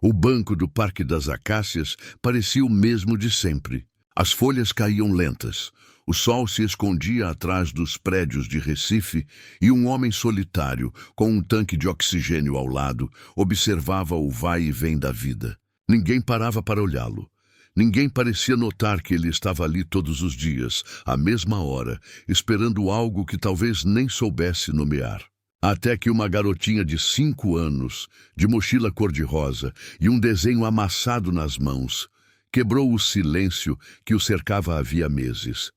O banco do Parque das Acácias parecia o mesmo de sempre. As folhas caíam lentas, o sol se escondia atrás dos prédios de Recife e um homem solitário, com um tanque de oxigênio ao lado, observava o vai e vem da vida. Ninguém parava para olhá-lo. Ninguém parecia notar que ele estava ali todos os dias, à mesma hora, esperando algo que talvez nem soubesse nomear. Até que uma garotinha de 5 anos, de mochila cor-de-rosa e um desenho amassado nas mãos, quebrou o silêncio que o cercava havia meses.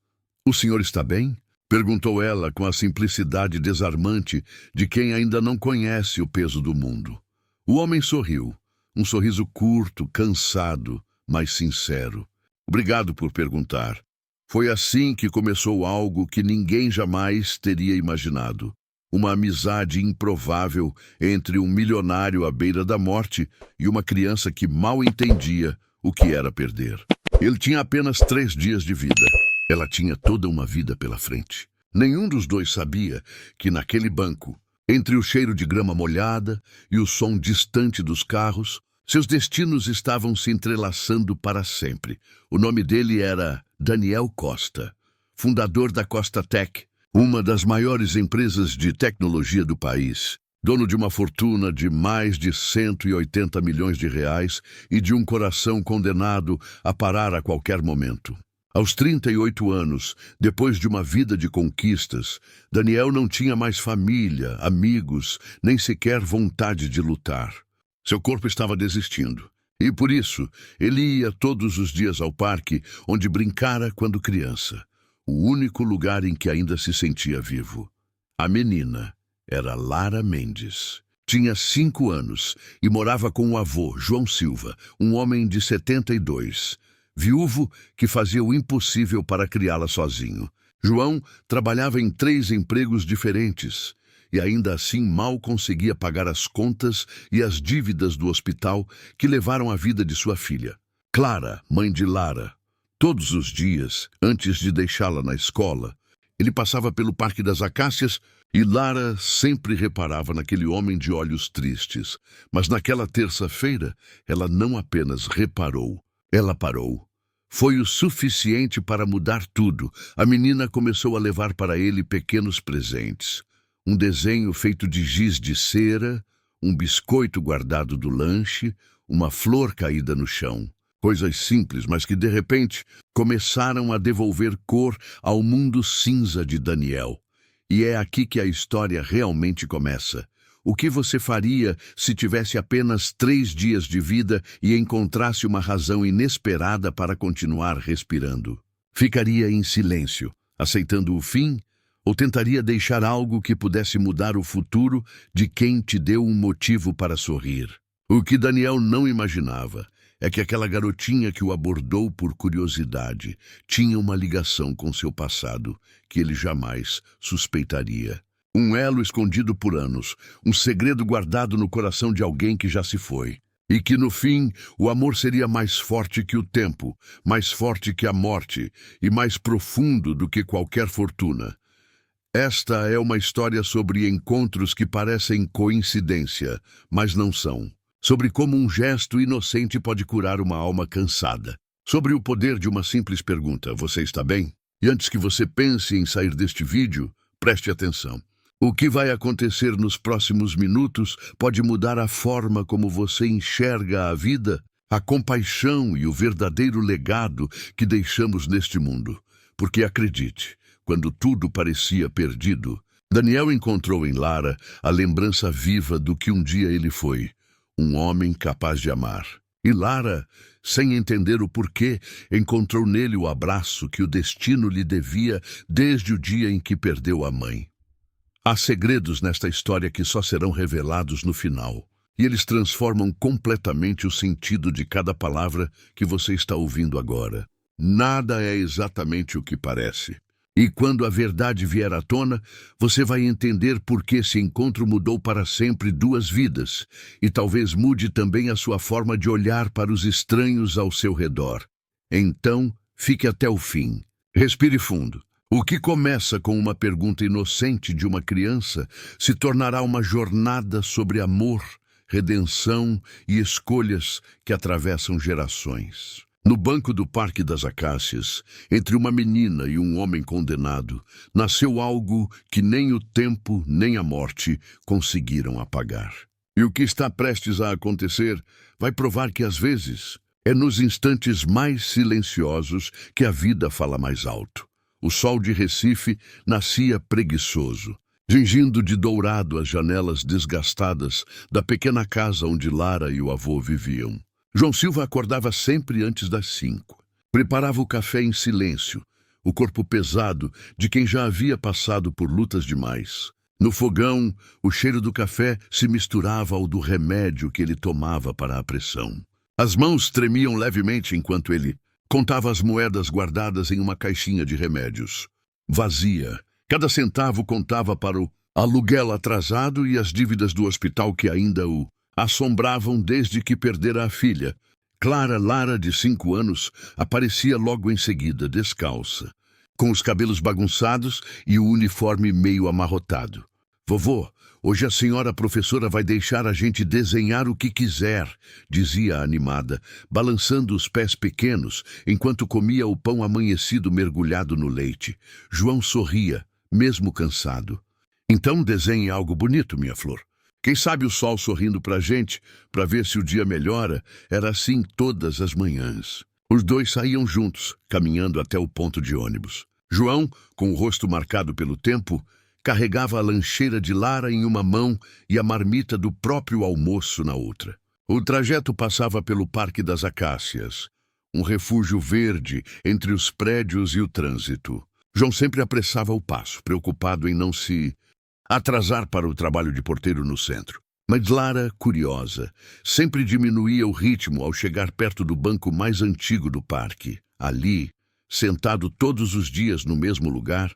"O senhor está bem?" perguntou ela com a simplicidade desarmante de quem ainda não conhece o peso do mundo. O homem sorriu, um sorriso curto, cansado, mas sincero. "Obrigado por perguntar. Foi assim que começou algo que ninguém jamais teria imaginado. Uma amizade improvável entre um milionário à beira da morte e uma criança que mal entendia o que era perder. Ele tinha apenas 3 dias de vida. Ela tinha toda uma vida pela frente. Nenhum dos dois sabia que naquele banco, entre o cheiro de grama molhada e o som distante dos carros, seus destinos estavam se entrelaçando para sempre. O nome dele era Daniel Costa, fundador da Costa Tech, uma das maiores empresas de tecnologia do país, dono de uma fortuna de mais de 180 milhões de reais e de um coração condenado a parar a qualquer momento. Aos 38 anos, depois de uma vida de conquistas, Daniel não tinha mais família, amigos, nem sequer vontade de lutar. Seu corpo estava desistindo. E por isso, ele ia todos os dias ao parque onde brincara quando criança. O único lugar em que ainda se sentia vivo. A menina era Lara Mendes. Tinha 5 anos e morava com o avô, João Silva, um homem de 72, viúvo que fazia o impossível para criá-la sozinho. João trabalhava em 3 empregos diferentes e ainda assim mal conseguia pagar as contas e as dívidas do hospital que levaram a vida de sua filha. Clara, mãe de Lara, todos os dias, antes de deixá-la na escola, ele passava pelo Parque das Acácias e Lara sempre reparava naquele homem de olhos tristes. Mas naquela terça-feira, ela não apenas reparou, ela parou. Foi o suficiente para mudar tudo. A menina começou a levar para ele pequenos presentes. Um desenho feito de giz de cera, um biscoito guardado do lanche, uma flor caída no chão. Coisas simples, mas que de repente começaram a devolver cor ao mundo cinza de Daniel. E é aqui que a história realmente começa. O que você faria se tivesse apenas 3 dias de vida e encontrasse uma razão inesperada para continuar respirando? Ficaria em silêncio, aceitando o fim, ou tentaria deixar algo que pudesse mudar o futuro de quem te deu um motivo para sorrir? O que Daniel não imaginava é que aquela garotinha que o abordou por curiosidade tinha uma ligação com seu passado que ele jamais suspeitaria. Um elo escondido por anos, um segredo guardado no coração de alguém que já se foi. E que, no fim, o amor seria mais forte que o tempo, mais forte que a morte e mais profundo do que qualquer fortuna. Esta é uma história sobre encontros que parecem coincidência, mas não são. Sobre como um gesto inocente pode curar uma alma cansada. Sobre o poder de uma simples pergunta: "Você está bem?" E antes que você pense em sair deste vídeo, preste atenção. O que vai acontecer nos próximos minutos pode mudar a forma como você enxerga a vida, a compaixão e o verdadeiro legado que deixamos neste mundo. Porque acredite, quando tudo parecia perdido, Daniel encontrou em Lara a lembrança viva do que um dia ele foi. Um homem capaz de amar. E Lara, sem entender o porquê, encontrou nele o abraço que o destino lhe devia desde o dia em que perdeu a mãe. Há segredos nesta história que só serão revelados no final, e eles transformam completamente o sentido de cada palavra que você está ouvindo agora. Nada é exatamente o que parece. E quando a verdade vier à tona, você vai entender por que esse encontro mudou para sempre 2 vidas, e talvez mude também a sua forma de olhar para os estranhos ao seu redor. Então, fique até o fim. Respire fundo. O que começa com uma pergunta inocente de uma criança se tornará uma jornada sobre amor, redenção e escolhas que atravessam gerações. No banco do Parque das Acácias, entre uma menina e um homem condenado, nasceu algo que nem o tempo nem a morte conseguiram apagar. E o que está prestes a acontecer vai provar que, às vezes, é nos instantes mais silenciosos que a vida fala mais alto. O sol de Recife nascia preguiçoso, tingindo de dourado as janelas desgastadas da pequena casa onde Lara e o avô viviam. João Silva acordava sempre antes das 5. Preparava o café em silêncio, o corpo pesado de quem já havia passado por lutas demais. No fogão, o cheiro do café se misturava ao do remédio que ele tomava para a pressão. As mãos tremiam levemente enquanto ele contava as moedas guardadas em uma caixinha de remédios. Vazia. Cada centavo contava para o aluguel atrasado e as dívidas do hospital que ainda o assombravam desde que perdera a filha. Clara Lara, de 5 anos, aparecia logo em seguida, descalça, com os cabelos bagunçados e o uniforme meio amarrotado. "Vovô, hoje a senhora professora vai deixar a gente desenhar o que quiser", dizia animada, balançando os pés pequenos enquanto comia o pão amanhecido mergulhado no leite. João sorria, mesmo cansado. "Então desenhe algo bonito, minha flor. Quem sabe o sol sorrindo pra gente, para ver se o dia melhora." Era assim todas as manhãs. Os dois saíam juntos, caminhando até o ponto de ônibus. João, com o rosto marcado pelo tempo, carregava a lancheira de Lara em uma mão e a marmita do próprio almoço na outra. O trajeto passava pelo Parque das Acácias, um refúgio verde entre os prédios e o trânsito. João sempre apressava o passo, preocupado em não se atrasar para o trabalho de porteiro no centro. Mas Lara, curiosa, sempre diminuía o ritmo ao chegar perto do banco mais antigo do parque. Ali, sentado todos os dias no mesmo lugar,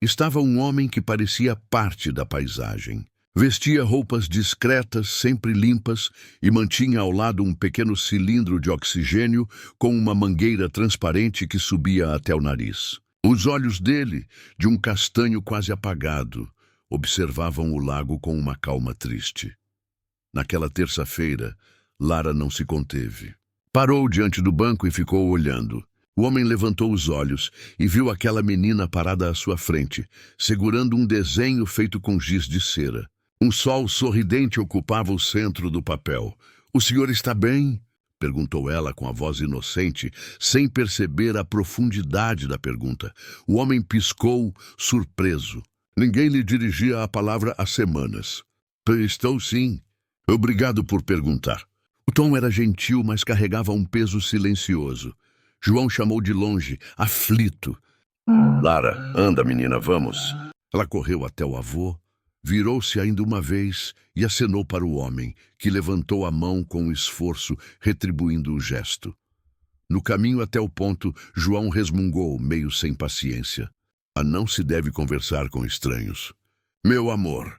estava um homem que parecia parte da paisagem. Vestia roupas discretas, sempre limpas, e mantinha ao lado um pequeno cilindro de oxigênio com uma mangueira transparente que subia até o nariz. Os olhos dele, de um castanho quase apagado, observavam o lago com uma calma triste. Naquela terça-feira, Lara não se conteve. Parou diante do banco e ficou olhando. O homem levantou os olhos e viu aquela menina parada à sua frente, segurando um desenho feito com giz de cera. Um sol sorridente ocupava o centro do papel. "O senhor está bem?" perguntou ela com a voz inocente, sem perceber a profundidade da pergunta. O homem piscou, surpreso. Ninguém lhe dirigia a palavra há semanas. "Estou sim. Obrigado por perguntar." O tom era gentil, mas carregava um peso silencioso. João chamou de longe, aflito. "Lara, anda, menina, vamos." Ela correu até o avô, virou-se ainda uma vez e acenou para o homem, que levantou a mão com esforço, retribuindo o gesto. No caminho até o ponto, João resmungou, meio sem paciência. "Não se deve conversar com estranhos." "Meu amor,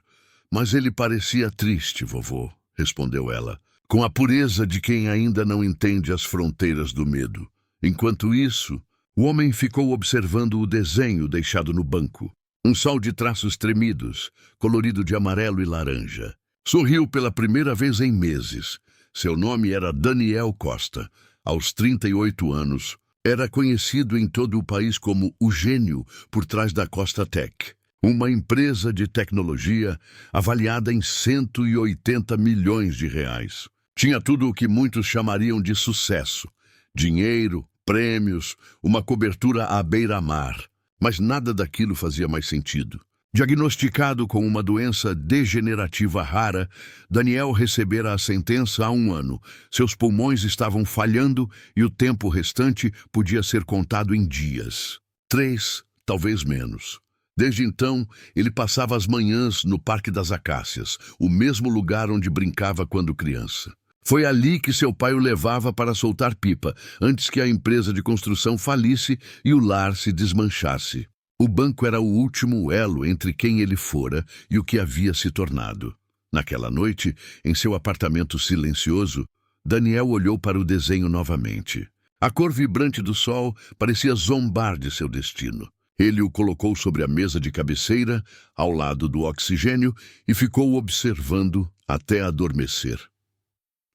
mas ele parecia triste, vovô", respondeu ela, com a pureza de quem ainda não entende as fronteiras do medo. Enquanto isso, o homem ficou observando o desenho deixado no banco. Um sol de traços tremidos, colorido de amarelo e laranja. Sorriu pela primeira vez em meses. Seu nome era Daniel Costa. Aos 38 anos, era conhecido em todo o país como o gênio por trás da Costa Tech, uma empresa de tecnologia avaliada em 180 milhões de reais. Tinha tudo o que muitos chamariam de sucesso: dinheiro, prêmios, uma cobertura à beira-mar. Mas nada daquilo fazia mais sentido. Diagnosticado com uma doença degenerativa rara, Daniel recebera a sentença há 1 ano. Seus pulmões estavam falhando e o tempo restante podia ser contado em dias. 3, talvez menos. Desde então, ele passava as manhãs no Parque das Acácias, o mesmo lugar onde brincava quando criança. Foi ali que seu pai o levava para soltar pipa, antes que a empresa de construção falisse e o lar se desmanchasse. O banco era o último elo entre quem ele fora e o que havia se tornado. Naquela noite, em seu apartamento silencioso, Daniel olhou para o desenho novamente. A cor vibrante do sol parecia zombar de seu destino. Ele o colocou sobre a mesa de cabeceira, ao lado do oxigênio, e ficou observando até adormecer.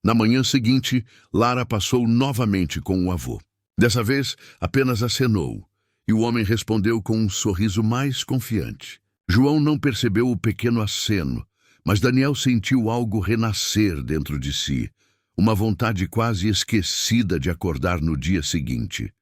Na manhã seguinte, Lara passou novamente com o avô. Dessa vez, apenas acenou, e o homem respondeu com um sorriso mais confiante. João não percebeu o pequeno aceno, mas Daniel sentiu algo renascer dentro de si, uma vontade quase esquecida de acordar no dia seguinte.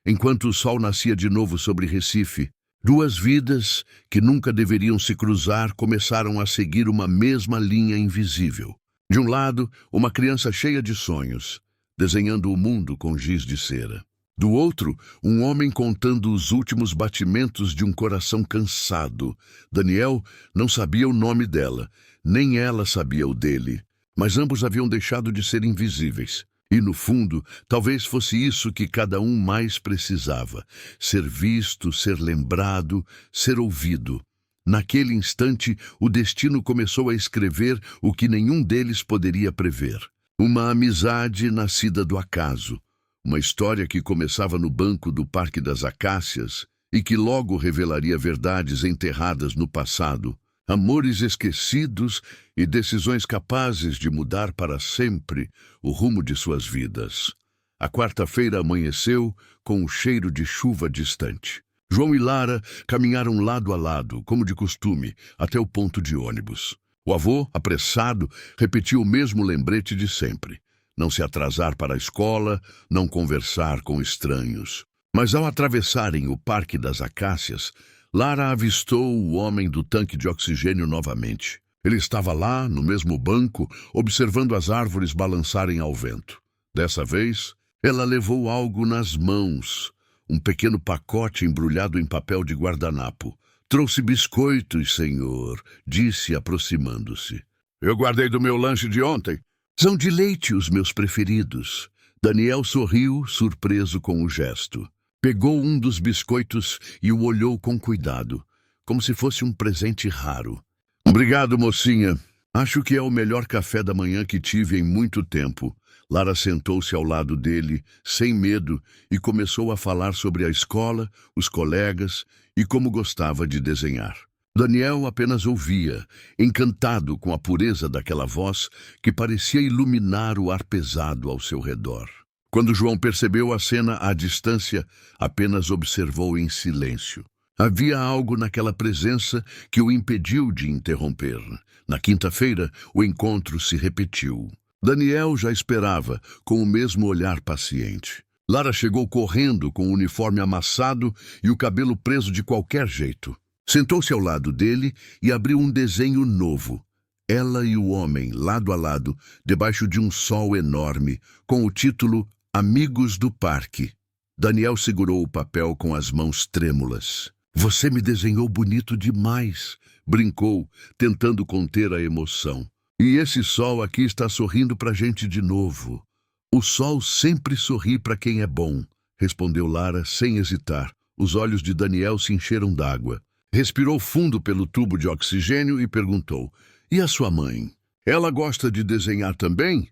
Enquanto o sol nascia de novo sobre Recife, duas vidas que nunca deveriam se cruzar começaram a seguir uma mesma linha invisível. De um lado, uma criança cheia de sonhos, desenhando o mundo com giz de cera. Do outro, um homem contando os últimos batimentos de um coração cansado. Daniel não sabia o nome dela, nem ela sabia o dele, mas ambos haviam deixado de ser invisíveis. E, no fundo, talvez fosse isso que cada um mais precisava: ser visto, ser lembrado, ser ouvido. Naquele instante, o destino começou a escrever o que nenhum deles poderia prever. Uma amizade nascida do acaso. Uma história que começava no banco do Parque das Acácias e que logo revelaria verdades enterradas no passado. Amores esquecidos e decisões capazes de mudar para sempre o rumo de suas vidas. A quarta-feira amanheceu com o cheiro de chuva distante. João e Lara caminharam lado a lado, como de costume, até o ponto de ônibus. O avô, apressado, repetiu o mesmo lembrete de sempre: não se atrasar para a escola, não conversar com estranhos. Mas ao atravessarem o Parque das Acácias, Lara avistou o homem do tanque de oxigênio novamente. Ele estava lá, no mesmo banco, observando as árvores balançarem ao vento. Dessa vez, ela levou algo nas mãos, um pequeno pacote embrulhado em papel de guardanapo. Trouxe biscoitos, senhor, disse aproximando-se. Eu guardei do meu lanche de ontem. São de leite os meus preferidos. Daniel sorriu, surpreso com o gesto. Pegou um dos biscoitos e o olhou com cuidado, como se fosse um presente raro. Obrigado, mocinha. Acho que é o melhor café da manhã que tive em muito tempo. Lara sentou-se ao lado dele, sem medo, e começou a falar sobre a escola, os colegas e como gostava de desenhar. Daniel apenas ouvia, encantado com a pureza daquela voz que parecia iluminar o ar pesado ao seu redor. Quando João percebeu a cena à distância, apenas observou em silêncio. Havia algo naquela presença que o impediu de interromper. Na quinta-feira, o encontro se repetiu. Daniel já esperava, com o mesmo olhar paciente. Lara chegou correndo com o uniforme amassado e o cabelo preso de qualquer jeito. Sentou-se ao lado dele e abriu um desenho novo. Ela e o homem, lado a lado, debaixo de um sol enorme, com o título Amigos do Parque. Daniel segurou o papel com as mãos trêmulas. Você me desenhou bonito demais, brincou, tentando conter a emoção. E esse sol aqui está sorrindo pra gente de novo. O sol sempre sorri para quem é bom, respondeu Lara sem hesitar. Os olhos de Daniel se encheram d'água. Respirou fundo pelo tubo de oxigênio e perguntou: e a sua mãe? Ela gosta de desenhar também?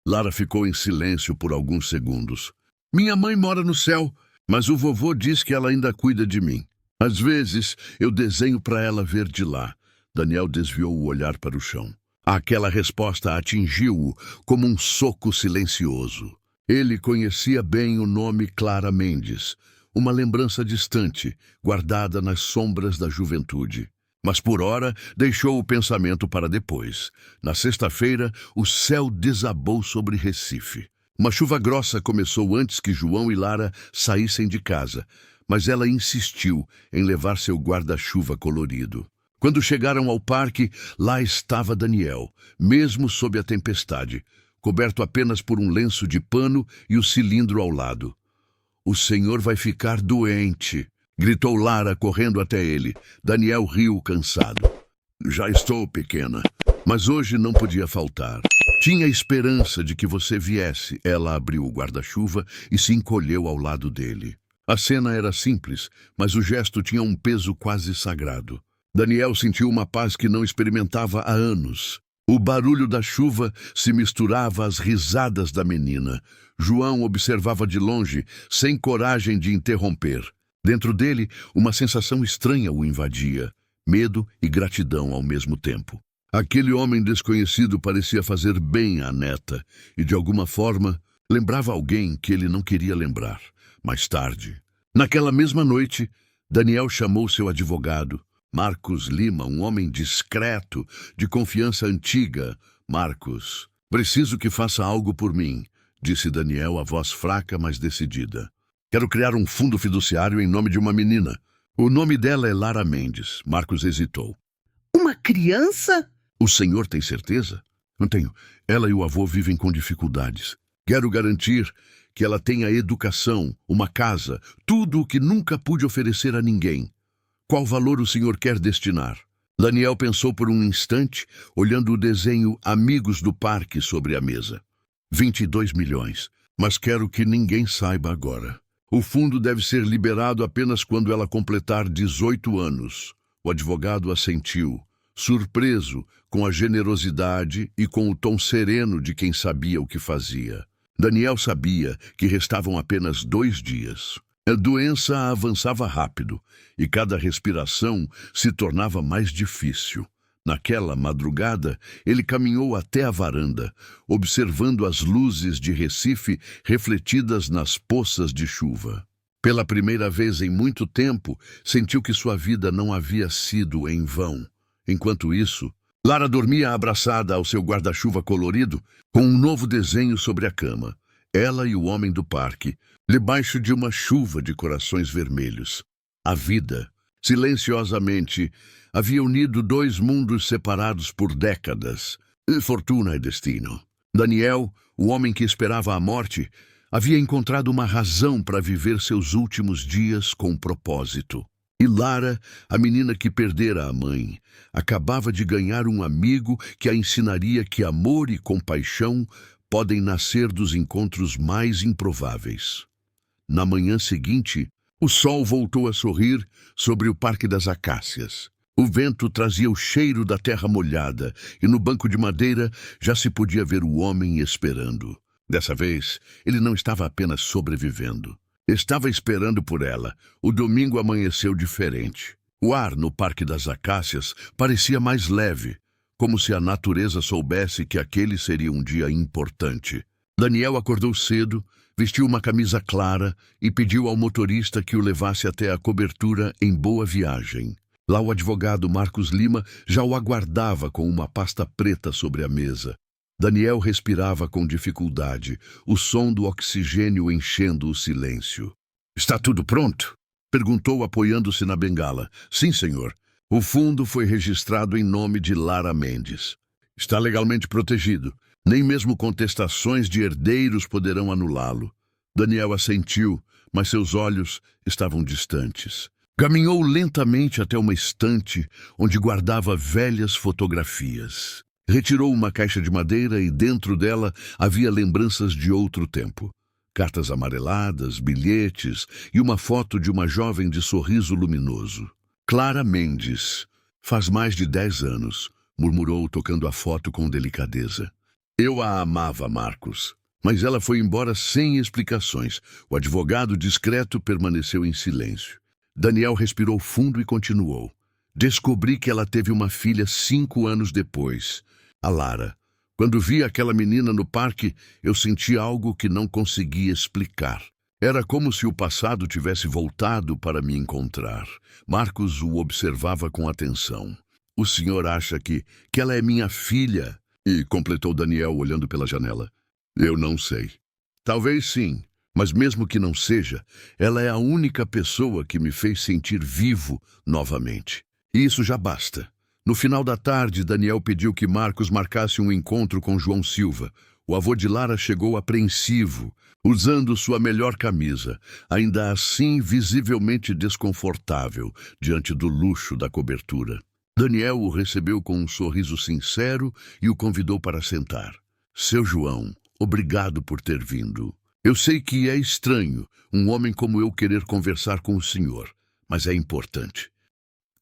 Lara ficou em silêncio por alguns segundos. Minha mãe mora no céu, mas o vovô diz que ela ainda cuida de mim. Às vezes, eu desenho para ela ver de lá. Daniel desviou o olhar para o chão. Aquela resposta atingiu-o como um soco silencioso. Ele conhecia bem o nome Clara Mendes, uma lembrança distante, guardada nas sombras da juventude. Mas por ora deixou o pensamento para depois. Na sexta-feira, o céu desabou sobre Recife. Uma chuva grossa começou antes que João e Lara saíssem de casa, mas ela insistiu em levar seu guarda-chuva colorido. Quando chegaram ao parque, lá estava Daniel, mesmo sob a tempestade, coberto apenas por um lenço de pano e o cilindro ao lado. O senhor vai ficar doente, gritou Lara correndo até ele. Daniel riu cansado. Já estou, pequena, mas hoje não podia faltar. Tinha esperança de que você viesse. Ela abriu o guarda-chuva e se encolheu ao lado dele. A cena era simples, mas o gesto tinha um peso quase sagrado. Daniel sentiu uma paz que não experimentava há anos. O barulho da chuva se misturava às risadas da menina. João observava de longe, sem coragem de interromper. Dentro dele, uma sensação estranha o invadia, medo e gratidão ao mesmo tempo. Aquele homem desconhecido parecia fazer bem à neta e, de alguma forma, lembrava alguém que ele não queria lembrar. Mais tarde, naquela mesma noite, Daniel chamou seu advogado, Marcos Lima, um homem discreto, de confiança antiga. Marcos, preciso que faça algo por mim, disse Daniel, a voz fraca, mas decidida. Quero criar um fundo fiduciário em nome de uma menina. O nome dela é Lara Mendes. Marcos hesitou. Uma criança? O senhor tem certeza? Não tenho. Ela e o avô vivem com dificuldades. Quero garantir que ela tenha educação, uma casa, tudo o que nunca pude oferecer a ninguém. Qual valor o senhor quer destinar? Daniel pensou por um instante, olhando o desenho Amigos do Parque sobre a mesa. 22 milhões. Mas quero que ninguém saiba agora. O fundo deve ser liberado apenas quando ela completar 18 anos. O advogado assentiu, surpreso com a generosidade e com o tom sereno de quem sabia o que fazia. Daniel sabia que restavam apenas 2 dias. A doença avançava rápido e cada respiração se tornava mais difícil. Naquela madrugada, ele caminhou até a varanda, observando as luzes de Recife refletidas nas poças de chuva. Pela primeira vez em muito tempo, sentiu que sua vida não havia sido em vão. Enquanto isso, Lara dormia abraçada ao seu guarda-chuva colorido, com um novo desenho sobre a cama. Ela e o homem do parque, debaixo de uma chuva de corações vermelhos. A vida, silenciosamente, havia unido 2 mundos separados por décadas. Fortuna e destino. Daniel, o homem que esperava a morte, havia encontrado uma razão para viver seus últimos dias com propósito. E Lara, a menina que perdera a mãe, acabava de ganhar um amigo que a ensinaria que amor e compaixão podem nascer dos encontros mais improváveis. Na manhã seguinte, o sol voltou a sorrir sobre o Parque das Acácias. O vento trazia o cheiro da terra molhada e no banco de madeira já se podia ver o homem esperando. Dessa vez, ele não estava apenas sobrevivendo. Estava esperando por ela. O domingo amanheceu diferente. O ar no Parque das Acácias parecia mais leve, como se a natureza soubesse que aquele seria um dia importante. Daniel acordou cedo, vestiu uma camisa clara e pediu ao motorista que o levasse até a cobertura em Boa Viagem. Lá o advogado Marcos Lima já o aguardava com uma pasta preta sobre a mesa. Daniel respirava com dificuldade, o som do oxigênio enchendo o silêncio. "Está tudo pronto?" perguntou, apoiando-se na bengala. "Sim, senhor. O fundo foi registrado em nome de Lara Mendes. Está legalmente protegido. Nem mesmo contestações de herdeiros poderão anulá-lo." Daniel assentiu, mas seus olhos estavam distantes. Caminhou lentamente até uma estante onde guardava velhas fotografias. Retirou uma caixa de madeira e dentro dela havia lembranças de outro tempo. Cartas amareladas, bilhetes e uma foto de uma jovem de sorriso luminoso. "Clara Mendes. Faz mais de 10 anos", murmurou, tocando a foto com delicadeza. "Eu a amava, Marcos." Mas ela foi embora sem explicações. O advogado discreto permaneceu em silêncio. Daniel respirou fundo e continuou. "Descobri que ela teve uma filha 5 anos depois, a Lara. Quando vi aquela menina no parque, eu senti algo que não conseguia explicar. Era como se o passado tivesse voltado para me encontrar." Marcos o observava com atenção. "O senhor acha que ela é minha filha?" E completou Daniel, olhando pela janela. "Eu não sei. Talvez sim, mas mesmo que não seja, ela é a única pessoa que me fez sentir vivo novamente. E isso já basta." No final da tarde, Daniel pediu que Marcos marcasse um encontro com João Silva. O avô de Lara chegou apreensivo, usando sua melhor camisa, ainda assim visivelmente desconfortável diante do luxo da cobertura. Daniel o recebeu com um sorriso sincero e o convidou para sentar. "Seu João, obrigado por ter vindo. Eu sei que é estranho um homem como eu querer conversar com o senhor, mas é importante."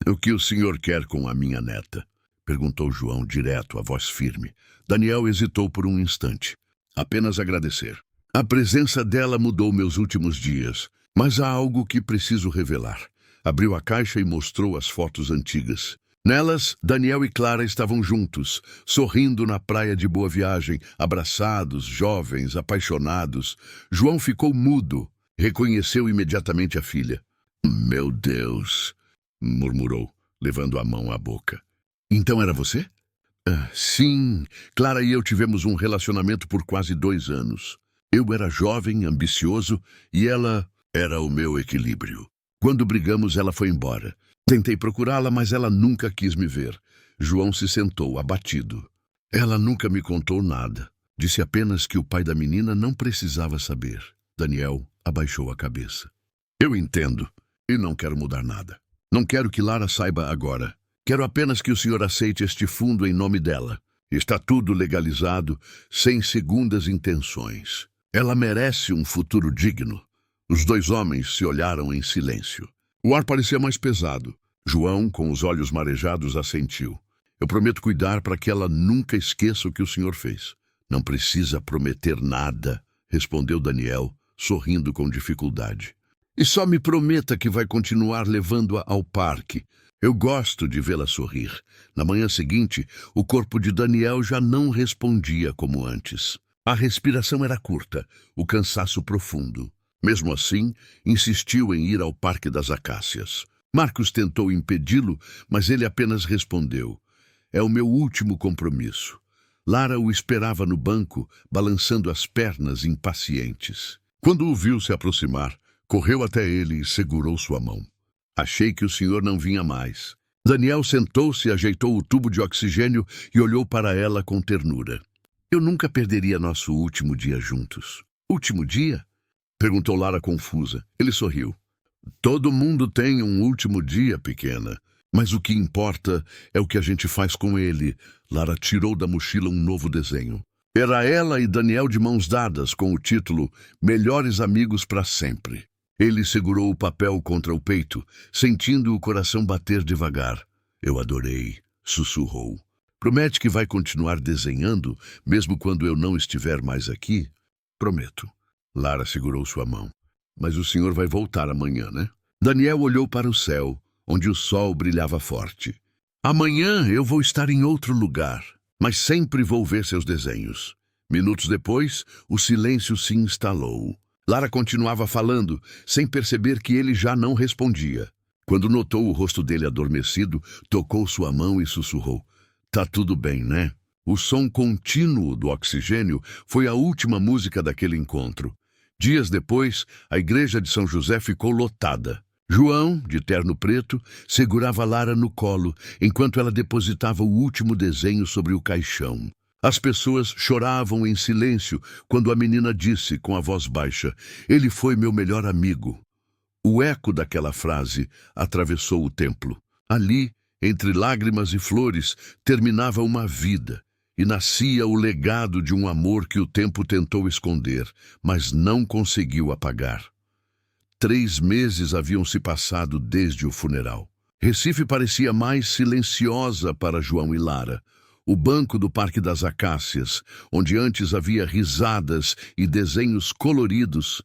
"O que o senhor quer com a minha neta?" perguntou João direto, a voz firme. Daniel hesitou por um instante. "Apenas agradecer. A presença dela mudou meus últimos dias, mas há algo que preciso revelar." Abriu a caixa e mostrou as fotos antigas. Nelas, Daniel e Clara estavam juntos, sorrindo na praia de Boa Viagem, abraçados, jovens, apaixonados. João ficou mudo. Reconheceu imediatamente a filha. Meu Deus, murmurou, levando a mão à boca. Então era você? Sim, Clara e eu tivemos um relacionamento por quase 2 anos. Eu era jovem, ambicioso, e ela era o meu equilíbrio. Quando brigamos, ela foi embora. Tentei procurá-la, mas ela nunca quis me ver. João se sentou, abatido. Ela nunca me contou nada. Disse apenas que o pai da menina não precisava saber. Daniel abaixou a cabeça. Eu entendo, e não quero mudar nada. Não quero que Lara saiba agora. Quero apenas que o senhor aceite este fundo em nome dela. Está tudo legalizado, sem segundas intenções. Ela merece um futuro digno. Os 2 homens se olharam em silêncio. O ar parecia mais pesado. João, com os olhos marejados, assentiu. Eu prometo cuidar para que ela nunca esqueça o que o senhor fez. Não precisa prometer nada, respondeu Daniel, sorrindo com dificuldade. E só me prometa que vai continuar levando-a ao parque. Eu gosto de vê-la sorrir. Na manhã seguinte, o corpo de Daniel já não respondia como antes. A respiração era curta, o cansaço profundo. Mesmo assim, insistiu em ir ao Parque das Acácias. Marcos tentou impedi-lo, mas ele apenas respondeu. É o meu último compromisso. Lara o esperava no banco, balançando as pernas impacientes. Quando o viu se aproximar, correu até ele e segurou sua mão. Achei que o senhor não vinha mais. Daniel sentou-se, ajeitou o tubo de oxigênio e olhou para ela com ternura. Eu nunca perderia nosso último dia juntos. Último dia? Perguntou Lara confusa. Ele sorriu. Todo mundo tem um último dia, pequena. Mas o que importa é o que a gente faz com ele. Lara tirou da mochila um novo desenho. Era ela e Daniel de mãos dadas, com o título Melhores Amigos para Sempre. Ele segurou o papel contra o peito, sentindo o coração bater devagar. Eu adorei, sussurrou. Promete que vai continuar desenhando, mesmo quando eu não estiver mais aqui? Prometo. Lara segurou sua mão. Mas o senhor vai voltar amanhã, né? Daniel olhou para o céu, onde o sol brilhava forte. Amanhã eu vou estar em outro lugar, mas sempre vou ver seus desenhos. Minutos depois, o silêncio se instalou. Lara continuava falando, sem perceber que ele já não respondia. Quando notou o rosto dele adormecido, tocou sua mão e sussurrou. Tá tudo bem, né? O som contínuo do oxigênio foi a última música daquele encontro. Dias depois, a igreja de São José ficou lotada. João, de terno preto, segurava Lara no colo, enquanto ela depositava o último desenho sobre o caixão. As pessoas choravam em silêncio quando a menina disse, com a voz baixa, ele foi meu melhor amigo. O eco daquela frase atravessou o templo. Ali, entre lágrimas e flores, terminava uma vida. E nascia o legado de um amor que o tempo tentou esconder, mas não conseguiu apagar. 3 meses haviam se passado desde o funeral. Recife parecia mais silenciosa para João e Lara. O banco do Parque das Acácias, onde antes havia risadas e desenhos coloridos,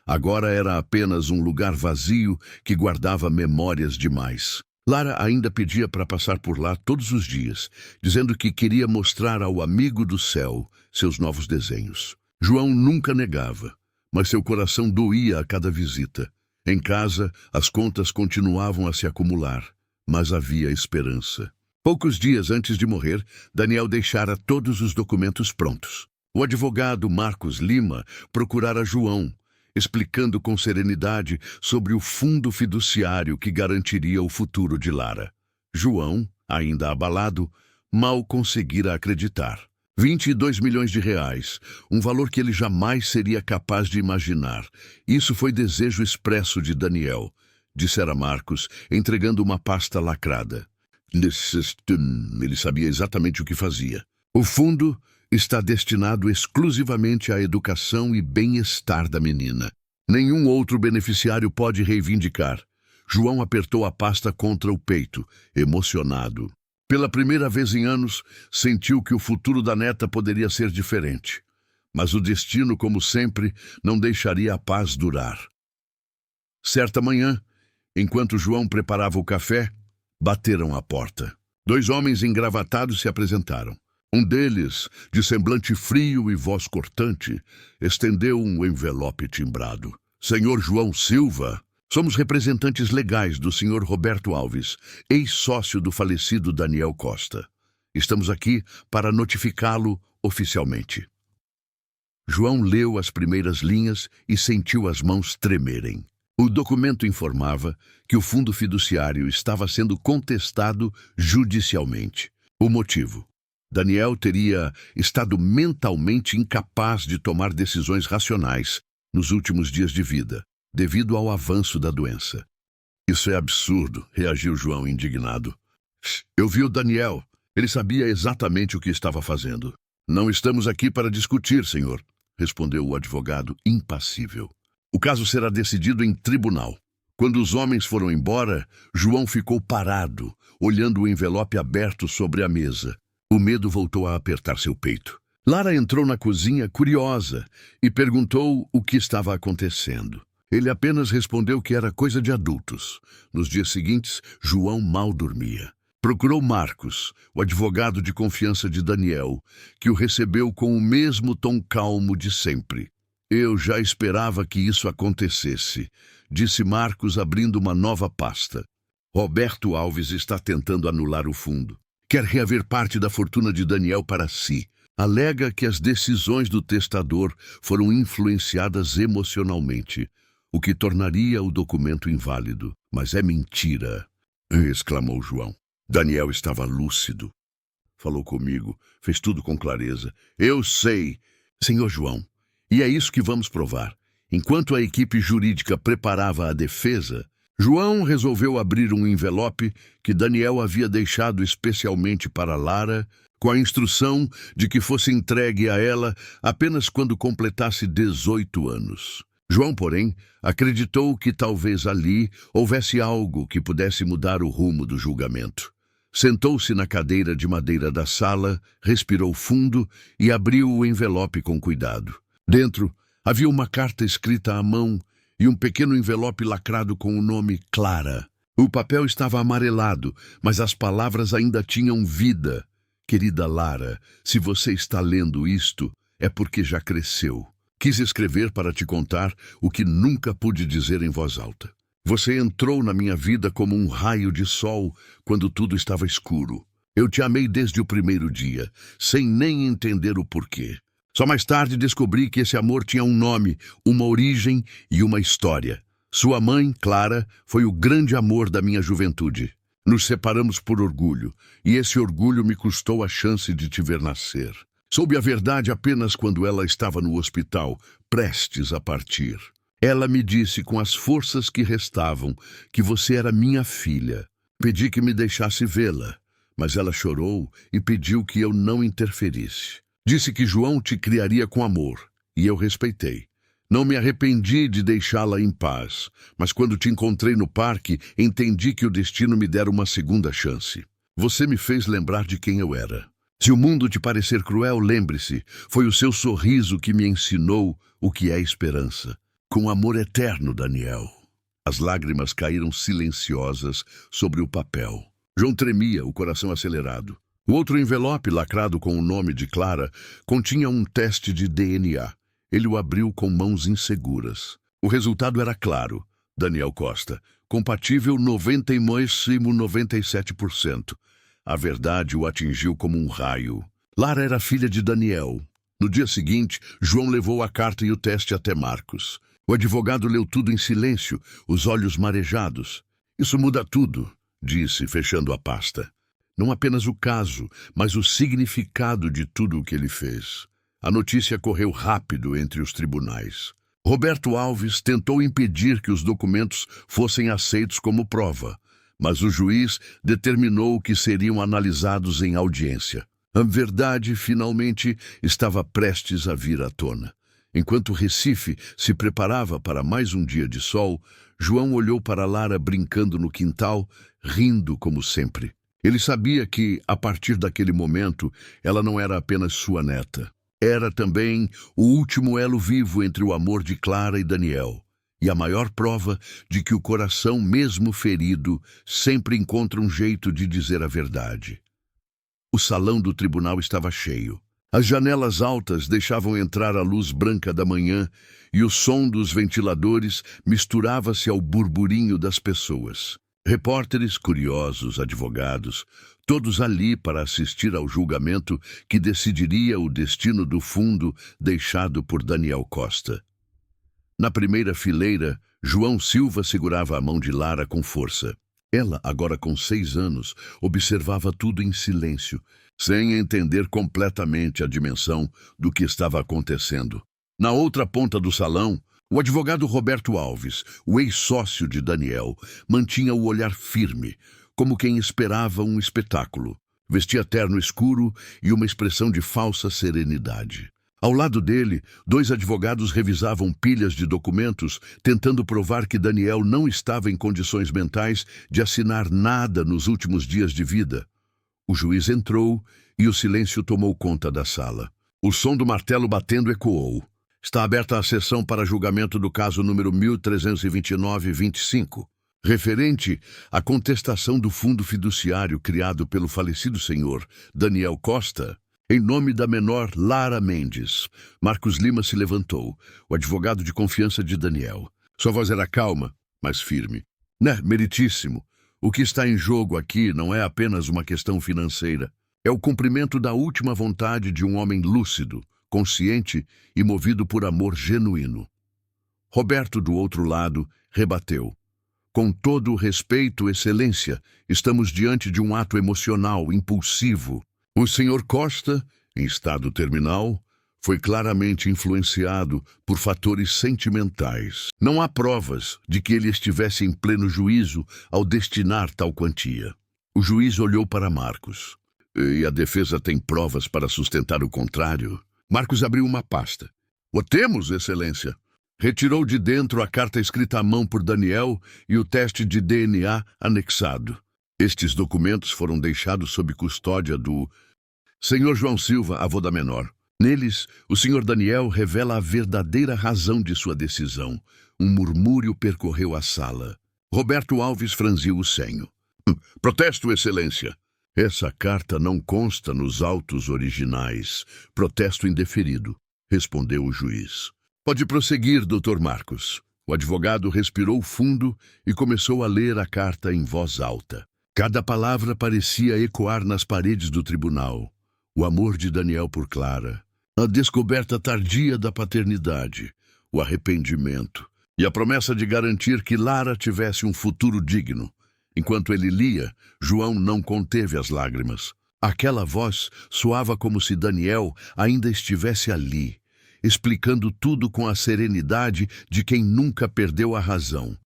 agora era apenas um lugar vazio que guardava memórias demais. Lara ainda pedia para passar por lá todos os dias, dizendo que queria mostrar ao amigo do céu seus novos desenhos. João nunca negava, mas seu coração doía a cada visita. Em casa, as contas continuavam a se acumular, mas havia esperança. Poucos dias antes de morrer, Daniel deixara todos os documentos prontos. O advogado Marcos Lima procurara João, explicando com serenidade sobre o fundo fiduciário que garantiria o futuro de Lara. João, ainda abalado, mal conseguira acreditar. 22 milhões de reais, um valor que ele jamais seria capaz de imaginar. Isso foi desejo expresso de Daniel, dissera Marcos, entregando uma pasta lacrada. Ele sabia exatamente o que fazia. O fundo está destinado exclusivamente à educação e bem-estar da menina. Nenhum outro beneficiário pode reivindicar. João apertou a pasta contra o peito, emocionado. Pela primeira vez em anos, sentiu que o futuro da neta poderia ser diferente. Mas o destino, como sempre, não deixaria a paz durar. Certa manhã, enquanto João preparava o café, bateram à porta. 2 homens engravatados se apresentaram. Um deles, de semblante frio e voz cortante, estendeu um envelope timbrado. Senhor João Silva, somos representantes legais do senhor Roberto Alves, ex-sócio do falecido Daniel Costa. Estamos aqui para notificá-lo oficialmente. João leu as primeiras linhas e sentiu as mãos tremerem. O documento informava que o fundo fiduciário estava sendo contestado judicialmente. O motivo: Daniel teria estado mentalmente incapaz de tomar decisões racionais nos últimos dias de vida, devido ao avanço da doença. Isso é absurdo, reagiu João indignado. Eu vi o Daniel. Ele sabia exatamente o que estava fazendo. Não estamos aqui para discutir, senhor, respondeu o advogado impassível. O caso será decidido em tribunal. Quando os homens foram embora, João ficou parado, olhando o envelope aberto sobre a mesa. O medo voltou a apertar seu peito. Lara entrou na cozinha curiosa e perguntou o que estava acontecendo. Ele apenas respondeu que era coisa de adultos. Nos dias seguintes, João mal dormia. Procurou Marcos, o advogado de confiança de Daniel, que o recebeu com o mesmo tom calmo de sempre. Eu já esperava que isso acontecesse, disse Marcos, abrindo uma nova pasta. Roberto Alves está tentando anular o fundo. Quer reaver parte da fortuna de Daniel para si. Alega que as decisões do testador foram influenciadas emocionalmente, o que tornaria o documento inválido. Mas é mentira, exclamou João. Daniel estava lúcido. Falou comigo, fez tudo com clareza. Eu sei, senhor João, e é isso que vamos provar. Enquanto a equipe jurídica preparava a defesa, João resolveu abrir um envelope que Daniel havia deixado especialmente para Lara, com a instrução de que fosse entregue a ela apenas quando completasse 18 anos. João, porém, acreditou que talvez ali houvesse algo que pudesse mudar o rumo do julgamento. Sentou-se na cadeira de madeira da sala, respirou fundo e abriu o envelope com cuidado. Dentro havia uma carta escrita à mão e um pequeno envelope lacrado com o nome Clara. O papel estava amarelado, mas as palavras ainda tinham vida. Querida Lara, se você está lendo isto, é porque já cresceu. Quis escrever para te contar o que nunca pude dizer em voz alta. Você entrou na minha vida como um raio de sol quando tudo estava escuro. Eu te amei desde o primeiro dia, sem nem entender o porquê. Só mais tarde descobri que esse amor tinha um nome, uma origem e uma história. Sua mãe, Clara, foi o grande amor da minha juventude. Nos separamos por orgulho, e esse orgulho me custou a chance de te ver nascer. Soube a verdade apenas quando ela estava no hospital, prestes a partir. Ela me disse com as forças que restavam que você era minha filha. Pedi que me deixasse vê-la, mas ela chorou e pediu que eu não interferisse. Disse que João te criaria com amor, e eu respeitei. Não me arrependi de deixá-la em paz, mas quando te encontrei no parque, entendi que o destino me dera uma segunda chance. Você me fez lembrar de quem eu era. Se o mundo te parecer cruel, lembre-se, foi o seu sorriso que me ensinou o que é esperança. Com amor eterno, Daniel. As lágrimas caíram silenciosas sobre o papel. João tremia, o coração acelerado. O outro envelope, lacrado com o nome de Clara, continha um teste de DNA. Ele o abriu com mãos inseguras. O resultado era claro. Daniel Costa, compatível 97%. A verdade o atingiu como um raio. Lara era filha de Daniel. No dia seguinte, João levou a carta e o teste até Marcos. O advogado leu tudo em silêncio, os olhos marejados. Isso muda tudo, disse, fechando a pasta. Não apenas o caso, mas o significado de tudo o que ele fez. A notícia correu rápido entre os tribunais. Roberto Alves tentou impedir que os documentos fossem aceitos como prova, mas o juiz determinou que seriam analisados em audiência. A verdade, finalmente, estava prestes a vir à tona. Enquanto Recife se preparava para mais um dia de sol, João olhou para Lara brincando no quintal, rindo como sempre. Ele sabia que, a partir daquele momento, ela não era apenas sua neta. Era também o último elo vivo entre o amor de Clara e Daniel. e a maior prova de que o coração, mesmo ferido, sempre encontra um jeito de dizer a verdade. O salão do tribunal estava cheio. As janelas altas deixavam entrar a luz branca da manhã e o som dos ventiladores misturava-se ao burburinho das pessoas. Repórteres, curiosos, advogados, todos ali para assistir ao julgamento que decidiria o destino do fundo deixado por Daniel Costa. Na primeira fileira, João Silva segurava a mão de Lara com força. Ela, agora com 6 anos, observava tudo em silêncio, sem entender completamente a dimensão do que estava acontecendo. Na outra ponta do salão, o advogado Roberto Alves, o ex-sócio de Daniel, mantinha o olhar firme, como quem esperava um espetáculo. Vestia terno escuro e uma expressão de falsa serenidade. Ao lado dele, 2 advogados revisavam pilhas de documentos, tentando provar que Daniel não estava em condições mentais de assinar nada nos últimos dias de vida. O juiz entrou e o silêncio tomou conta da sala. O som do martelo batendo ecoou. Está aberta a sessão para julgamento do caso número 1329-25, referente à contestação do fundo fiduciário criado pelo falecido senhor Daniel Costa, em nome da menor Lara Mendes. Marcos Lima se levantou, o advogado de confiança de Daniel. Sua voz era calma, mas firme. Meritíssimo. O que está em jogo aqui não é apenas uma questão financeira. É o cumprimento da última vontade de um homem lúcido, consciente e movido por amor genuíno. Roberto, do outro lado, rebateu. Com todo o respeito, Excelência, estamos diante de um ato emocional, impulsivo. O senhor Costa, em estado terminal, foi claramente influenciado por fatores sentimentais. Não há provas de que ele estivesse em pleno juízo ao destinar tal quantia. O juiz olhou para Marcos. E a defesa tem provas para sustentar o contrário? Marcos abriu uma pasta. O temos, Excelência. Retirou de dentro a carta escrita à mão por Daniel e o teste de DNA anexado. Estes documentos foram deixados sob custódia do senhor João Silva, avô da menor. Neles, o senhor Daniel revela a verdadeira razão de sua decisão. Um murmúrio percorreu a sala. Roberto Alves franziu o senho. Protesto, Excelência. Essa carta não consta nos autos originais. Protesto indeferido, respondeu o juiz. Pode prosseguir, Dr. Marcos. O advogado respirou fundo e começou a ler a carta em voz alta. Cada palavra parecia ecoar nas paredes do tribunal. O amor de Daniel por Clara, a descoberta tardia da paternidade, o arrependimento e a promessa de garantir que Lara tivesse um futuro digno. Enquanto ele lia, João não conteve as lágrimas. Aquela voz soava como se Daniel ainda estivesse ali, explicando tudo com a serenidade de quem nunca perdeu a razão.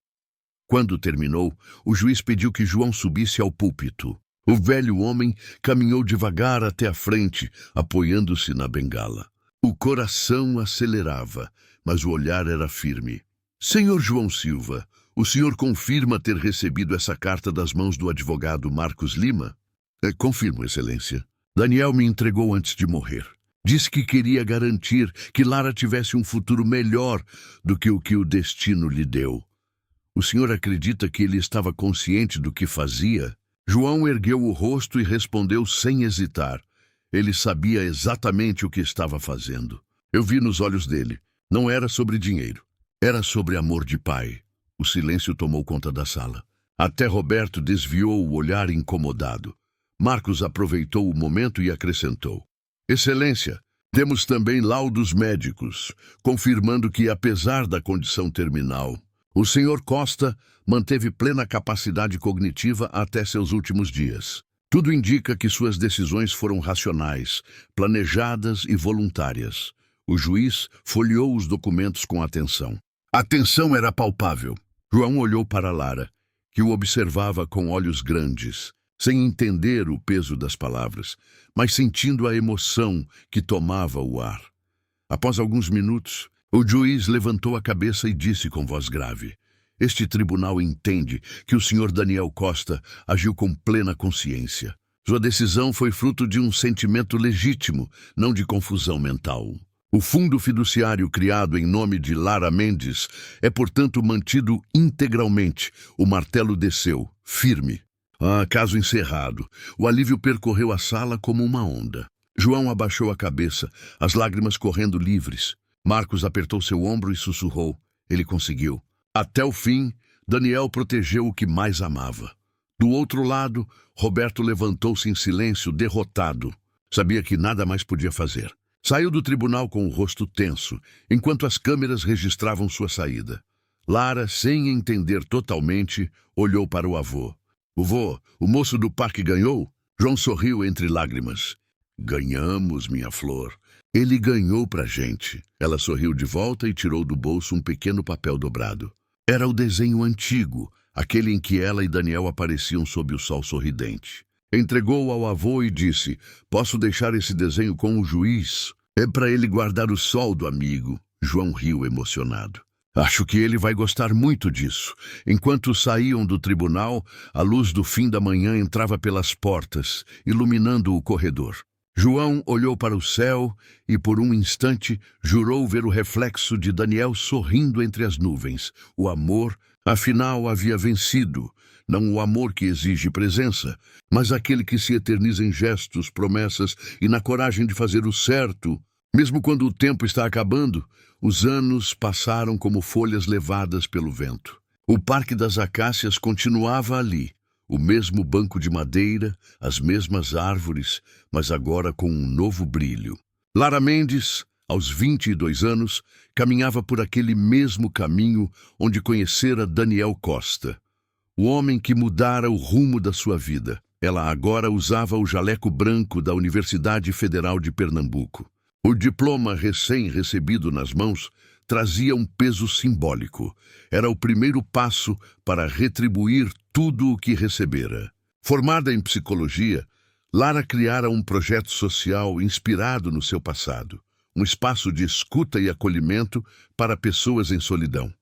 Quando terminou, o juiz pediu que João subisse ao púlpito. O velho homem caminhou devagar até a frente, apoiando-se na bengala. O coração acelerava, mas o olhar era firme. Senhor João Silva, o senhor confirma ter recebido essa carta das mãos do advogado Marcos Lima? Confirmo, Excelência. Daniel me entregou antes de morrer. Disse que queria garantir que Lara tivesse um futuro melhor do que o destino lhe deu. O senhor acredita que ele estava consciente do que fazia? João ergueu o rosto e respondeu sem hesitar. Ele sabia exatamente o que estava fazendo. Eu vi nos olhos dele. Não era sobre dinheiro. Era sobre amor de pai. O silêncio tomou conta da sala. Até Roberto desviou o olhar incomodado. Marcos aproveitou o momento e acrescentou. Excelência, temos também laudos médicos, confirmando que, apesar da condição terminal, o senhor Costa manteve plena capacidade cognitiva até seus últimos dias. Tudo indica que suas decisões foram racionais, planejadas e voluntárias. O juiz folheou os documentos com atenção. A tensão era palpável. João olhou para Lara, que o observava com olhos grandes, sem entender o peso das palavras, mas sentindo a emoção que tomava o ar. Após alguns minutos, o juiz levantou a cabeça e disse com voz grave: Este tribunal entende que o senhor Daniel Costa agiu com plena consciência. Sua decisão foi fruto de um sentimento legítimo, não de confusão mental. O fundo fiduciário criado em nome de Lara Mendes é, portanto, mantido integralmente. O martelo desceu, firme. Caso encerrado. O alívio percorreu a sala como uma onda. João abaixou a cabeça, as lágrimas correndo livres. Marcos apertou seu ombro e sussurrou. Ele conseguiu. Até o fim, Daniel protegeu o que mais amava. Do outro lado, Roberto levantou-se em silêncio, derrotado. Sabia que nada mais podia fazer. Saiu do tribunal com o rosto tenso, enquanto as câmeras registravam sua saída. Lara, sem entender totalmente, olhou para o avô. Vô, o moço do parque ganhou? João sorriu entre lágrimas. Ganhamos, minha flor. Ele ganhou pra gente. Ela sorriu de volta e tirou do bolso um pequeno papel dobrado. Era o desenho antigo, aquele em que ela e Daniel apareciam sob o sol sorridente. Entregou-o ao avô e disse, posso deixar esse desenho com o juiz? É para ele guardar o sol do amigo. João riu emocionado. Acho que ele vai gostar muito disso. Enquanto saíam do tribunal, a luz do fim da manhã entrava pelas portas, iluminando o corredor. João olhou para o céu e, por um instante, jurou ver o reflexo de Daniel sorrindo entre as nuvens. O amor, afinal, havia vencido. Não o amor que exige presença, mas aquele que se eterniza em gestos, promessas e na coragem de fazer o certo. Mesmo quando o tempo está acabando, os anos passaram como folhas levadas pelo vento. O Parque das Acácias continuava ali, o mesmo banco de madeira, as mesmas árvores, mas agora com um novo brilho. Lara Mendes, aos 22 anos, caminhava por aquele mesmo caminho onde conhecera Daniel Costa, o homem que mudara o rumo da sua vida. Ela agora usava o jaleco branco da Universidade Federal de Pernambuco. O diploma recém-recebido nas mãos trazia um peso simbólico. Era o primeiro passo para retribuir tudo o que recebera. Formada em psicologia, Lara criara um projeto social inspirado no seu passado. Um espaço de escuta e acolhimento para pessoas em solidão.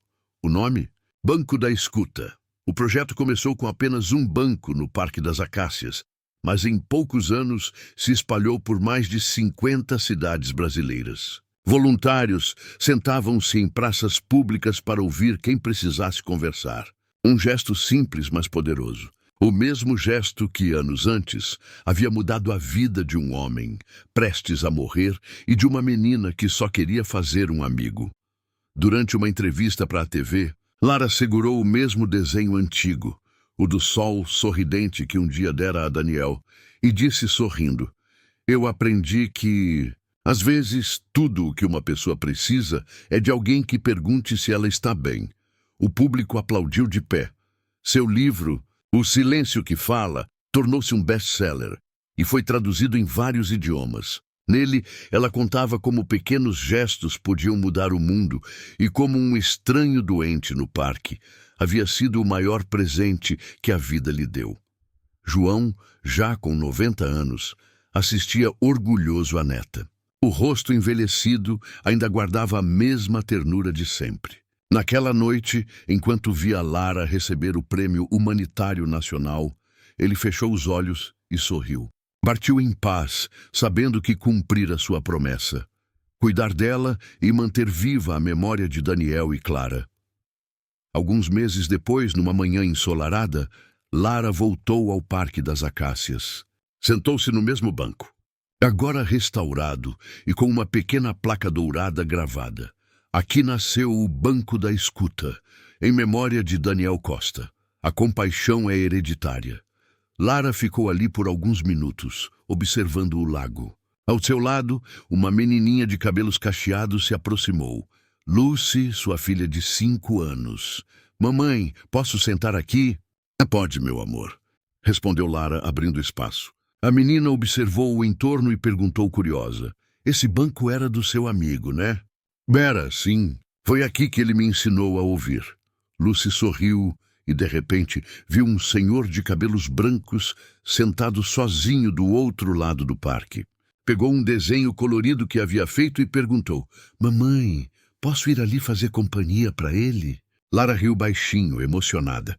O nome? Banco da Escuta. O projeto começou com apenas um banco no Parque das Acácias, mas em poucos anos se espalhou por mais de 50 cidades brasileiras. Voluntários sentavam-se em praças públicas para ouvir quem precisasse conversar. Um gesto simples, mas poderoso. O mesmo gesto que, anos antes, havia mudado a vida de um homem, prestes a morrer, e de uma menina que só queria fazer um amigo. Durante uma entrevista para a TV, Lara segurou o mesmo desenho antigo, o do sol sorridente que um dia dera a Daniel, e disse sorrindo, eu aprendi que, às vezes, tudo o que uma pessoa precisa é de alguém que pergunte se ela está bem. O público aplaudiu de pé. Seu livro, O Silêncio que Fala, tornou-se um best-seller e foi traduzido em vários idiomas. Nele, ela contava como pequenos gestos podiam mudar o mundo e como um estranho doente no parque havia sido o maior presente que a vida lhe deu. João, já com 90 anos, assistia orgulhoso à neta. O rosto envelhecido ainda guardava a mesma ternura de sempre. Naquela noite, enquanto via Lara receber o Prêmio Humanitário Nacional, ele fechou os olhos e sorriu. Partiu em paz, sabendo que cumprira sua promessa. Cuidar dela e manter viva a memória de Daniel e Clara. Alguns meses depois, numa manhã ensolarada, Lara voltou ao Parque das Acácias. Sentou-se no mesmo banco, agora restaurado e com uma pequena placa dourada gravada. Aqui nasceu o Banco da Escuta, em memória de Daniel Costa. A compaixão é hereditária. Lara ficou ali por alguns minutos, observando o lago. Ao seu lado, uma menininha de cabelos cacheados se aproximou. Lucy, sua filha de 5 anos. Mamãe, posso sentar aqui? Pode, meu amor, respondeu Lara, abrindo espaço. A menina observou o entorno e perguntou curiosa. Esse banco era do seu amigo, né? Era, sim. Foi aqui que ele me ensinou a ouvir. Lucy sorriu e, de repente, viu um senhor de cabelos brancos sentado sozinho do outro lado do parque. Pegou um desenho colorido que havia feito e perguntou, Mamãe, posso ir ali fazer companhia para ele? Lara riu baixinho, emocionada.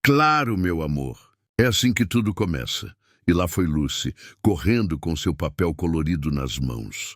Claro, meu amor. É assim que tudo começa. E lá foi Lucy, correndo com seu papel colorido nas mãos.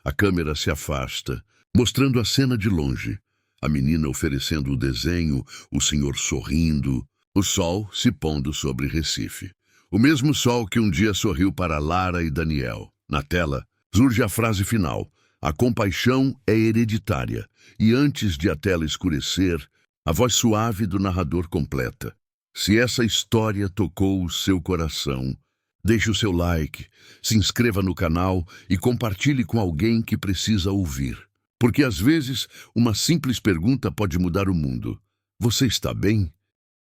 A câmera se afasta, mostrando a cena de longe. A menina oferecendo o desenho, o senhor sorrindo, o sol se pondo sobre Recife. O mesmo sol que um dia sorriu para Lara e Daniel. Na tela, surge a frase final: a compaixão é hereditária. E antes de a tela escurecer, a voz suave do narrador completa: se essa história tocou o seu coração, deixe o seu like, se inscreva no canal e compartilhe com alguém que precisa ouvir. Porque às vezes, uma simples pergunta pode mudar o mundo. Você está bem?